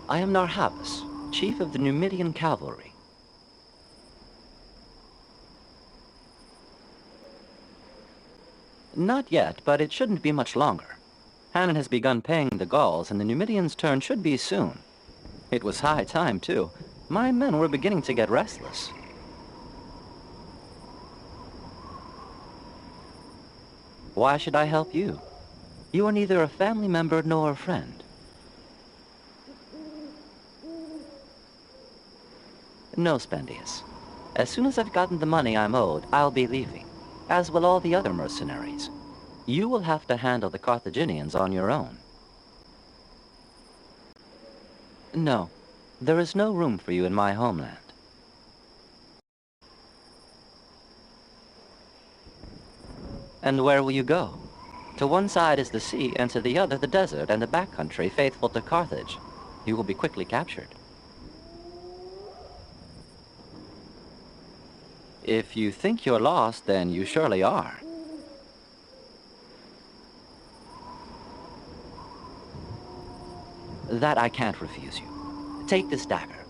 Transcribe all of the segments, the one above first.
I am Narhabas, chief of the Numidian cavalry. Not yet, but it shouldn't be much longer. Hannon has begun paying the Gauls, and the Numidians' turn should be soon. It was high time, too. My men were beginning to get restless. Why should I help you? You are neither a family member nor a friend. No, Spendius. As soon as I've gotten the money I'm owed, I'll be leaving, as will all the other mercenaries. You will have to handle the Carthaginians on your own. No, there is no room for you in my homeland. And where will you go? To one side is the sea, and to the other the desert and the backcountry faithful to Carthage. You will be quickly captured. If you think you're lost, then you surely are. That I can't refuse you. Take this dagger.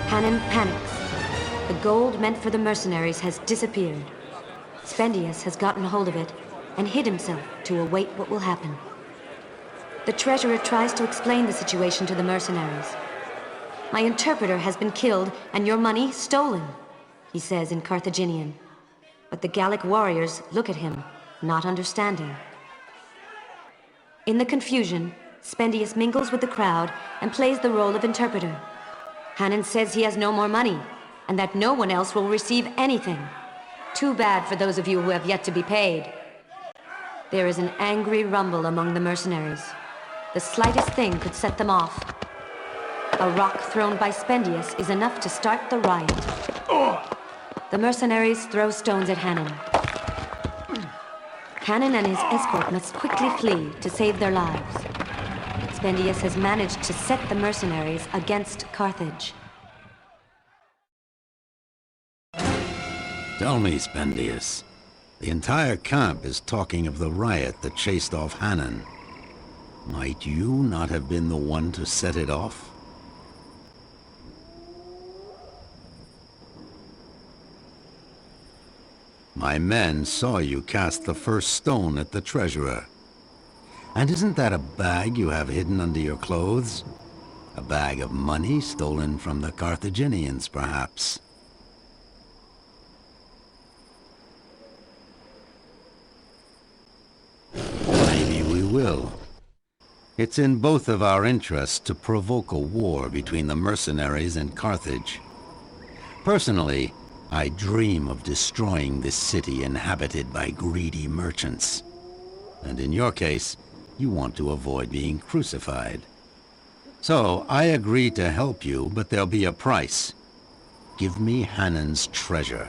Hannon panics. The gold meant for the mercenaries has disappeared. Spendius has gotten hold of it and hid himself to await what will happen. The treasurer tries to explain the situation to the mercenaries. My interpreter has been killed and your money stolen, he says in Carthaginian. But the Gallic warriors look at him not understanding. In the confusion, Spendius mingles with the crowd and plays the role of interpreter. Hannon says he has no more money, and that no one else will receive anything. Too bad for those of you who have yet to be paid. There is an angry rumble among the mercenaries. The slightest thing could set them off. A rock thrown by Spendius is enough to start the riot. The mercenaries throw stones at Hannon. Hannon and his escort must quickly flee to save their lives. Spendius has managed to set the mercenaries against Carthage. Tell me, Spendius, the entire camp is talking of the riot that chased off Hannon. Might you not have been the one to set it off? My men saw you cast the first stone at the treasurer. And isn't that a bag you have hidden under your clothes? A bag of money stolen from the Carthaginians, perhaps? Maybe we will. It's in both of our interests to provoke a war between the mercenaries and Carthage. Personally, I dream of destroying this city inhabited by greedy merchants. And in your case, you want to avoid being crucified. So, I agree to help you, but there'll be a price. Give me Hannon's treasure.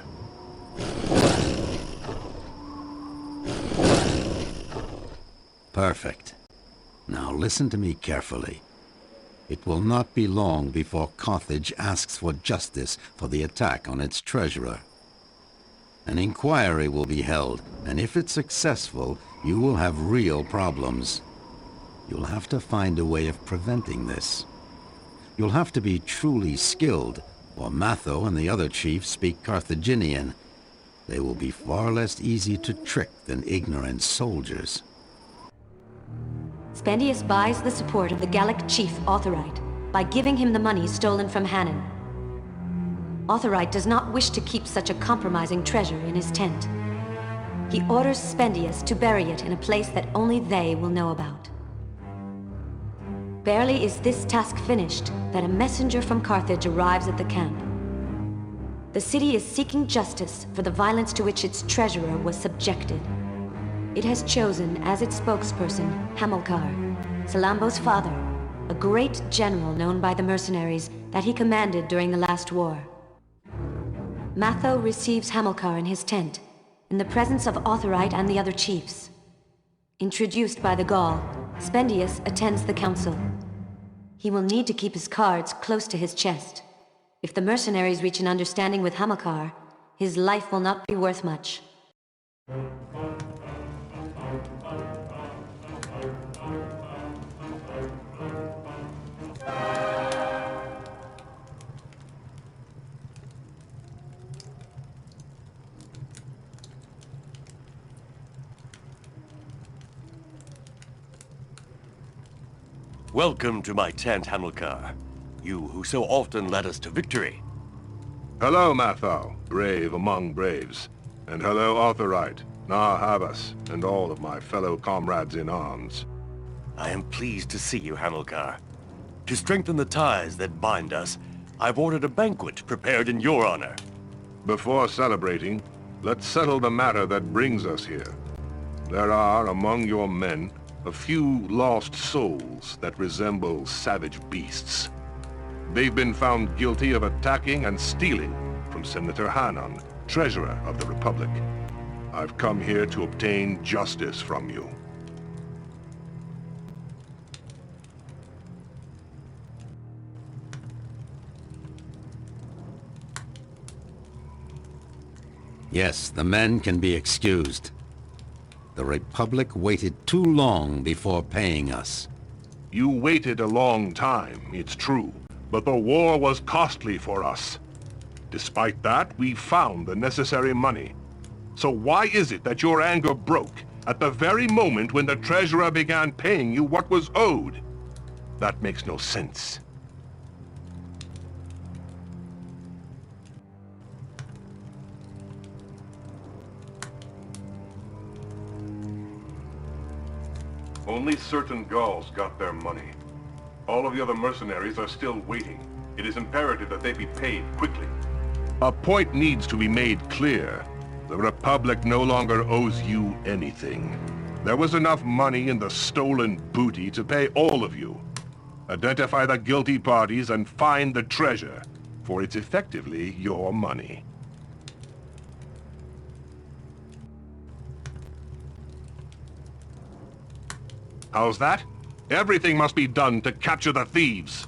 Perfect. Now listen to me carefully. It will not be long before Carthage asks for justice for the attack on its treasurer. An inquiry will be held, and if it's successful, you will have real problems. You'll have to find a way of preventing this. You'll have to be truly skilled, for Matho and the other chiefs speak Carthaginian. They will be far less easy to trick than ignorant soldiers. Spendius buys the support of the Gallic chief Authorite by giving him the money stolen from Hannon. Authorite does not wish to keep such a compromising treasure in his tent. He orders Spendius to bury it in a place that only they will know about. Barely is this task finished that a messenger from Carthage arrives at the camp. The city is seeking justice for the violence to which its treasurer was subjected. It has chosen as its spokesperson Hamilcar, Salambo's father, a great general known by the mercenaries that he commanded during the last war. Matho receives Hamilcar in his tent, in the presence of Authorite and the other chiefs. Introduced by the Gaul, Spendius attends the council. He will need to keep his cards close to his chest. If the mercenaries reach an understanding with Hamilcar, his life will not be worth much. Welcome to my tent, Hamilcar. You who so often led us to victory. Hello, Matho, brave among braves. And hello, Authorite, Nahavas, and all of my fellow comrades in arms. I am pleased to see you, Hamilcar. To strengthen the ties that bind us, I've ordered a banquet prepared in your honor. Before celebrating, let's settle the matter that brings us here. There are, among your men, a few lost souls that resemble savage beasts. They've been found guilty of attacking and stealing from Senator Hannon, Treasurer of the Republic. I've come here to obtain justice from you. Yes, the men can be excused. The Republic waited too long before paying us. You waited a long time, it's true, but the war was costly for us. Despite that, we found the necessary money. So why is it that your anger broke at the very moment when the Treasurer began paying you what was owed? That makes no sense. Only certain Gauls got their money. All of the other mercenaries are still waiting. It is imperative that they be paid quickly. A point needs to be made clear. The Republic no longer owes you anything. There was enough money in the stolen booty to pay all of you. Identify the guilty parties and find the treasure, for it's effectively your money. How's that? Everything must be done to capture the thieves.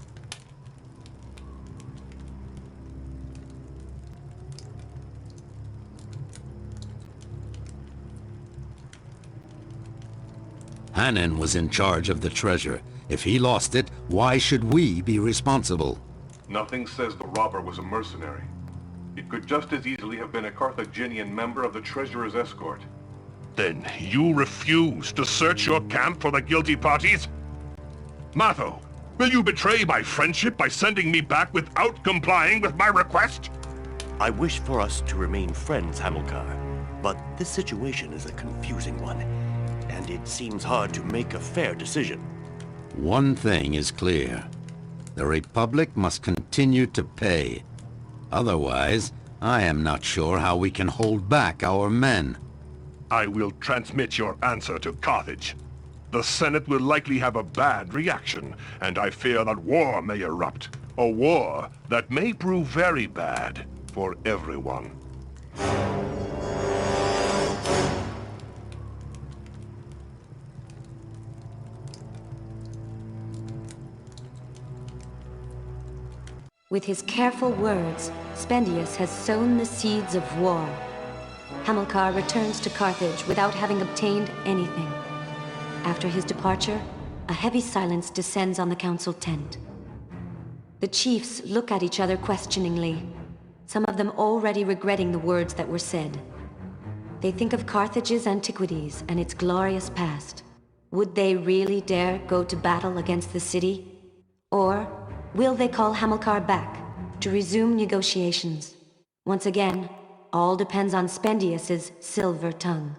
Hannon was in charge of the treasure. If he lost it, why should we be responsible? Nothing says the robber was a mercenary. It could just as easily have been a Carthaginian member of the treasurer's escort. Then you refuse to search your camp for the guilty parties? Matho, will you betray my friendship by sending me back without complying with my request? I wish for us to remain friends, Hamilcar, but this situation is a confusing one, and it seems hard to make a fair decision. One thing is clear. The Republic must continue to pay. Otherwise, I am not sure how we can hold back our men. I will transmit your answer to Carthage. The Senate will likely have a bad reaction, and I fear that war may erupt. A war that may prove very bad for everyone. With his careful words, Spendius has sown the seeds of war. Hamilcar returns to Carthage without having obtained anything. After his departure, a heavy silence descends on the council tent. The chiefs look at each other questioningly, some of them already regretting the words that were said. They think of Carthage's antiquities and its glorious past. Would they really dare go to battle against the city? Or will they call Hamilcar back to resume negotiations? Once again, all depends on Spendius's silver tongue.